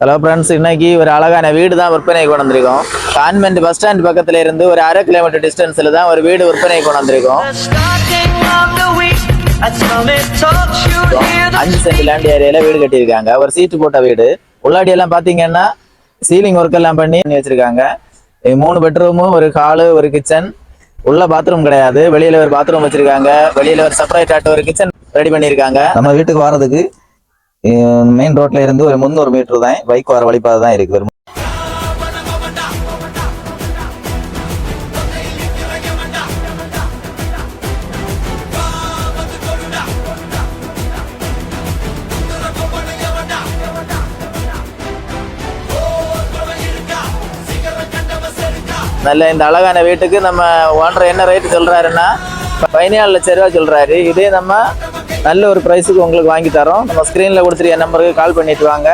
Hello friends, இன்னைக்கு ஒரு அழகான வீடு தான் விற்பனை கொண்டு வந்திருக்கோம். கான்வென்ட் பஸ் ஸ்டாண்ட் பக்கத்துல இருந்து ஒரு 1/2 கிலோமீட்டர் டிஸ்டன்ஸ்ல தான் ஒரு வீடு விற்பனை கொண்டு வந்திருக்கோம். 5 சென்ட் லேண்ட் ஏரியால வீடு கட்டியிருக்காங்க. ஒரு சீட்டு போட்ட வீடு. உள்ளாடி எல்லாம் பாத்தீங்கன்னா சீலிங் ஒர்க் எல்லாம் பண்ணி வச்சிருக்காங்க. 3 பெட்ரூமும், ஒரு ஹாலு, ஒரு கிச்சன். உள்ள பாத்ரூம் கிடையாது, வெளியில ஒரு பாத்ரூம் வச்சிருக்காங்க. வெளியில ஒரு செப்பரேட் ஒரு கிச்சன் ரெடி பண்ணிருக்காங்க. நம்ம வீட்டுக்கு வரதுக்கு மெயின் ரோட்ல இருந்து ஒரு 300 மீட்டர் தான் பைக் வர வழிபாதை தான் இருக்கு. நல்ல இந்த அழகான வீட்டுக்கு நம்ம ஓனர் என்ன ரேட் சொல்றாருன்னா 14 லட்சம் ரூபாய் சொல்றாரு. இதே நம்ம நல்ல ஒரு பிரைஸுக்கு உங்களுக்கு வாங்கி தரோம். நம்ம ஸ்கிரீன்ல கொடுத்துருக்க நம்பருக்கு கால் பண்ணிட்டு வாங்க.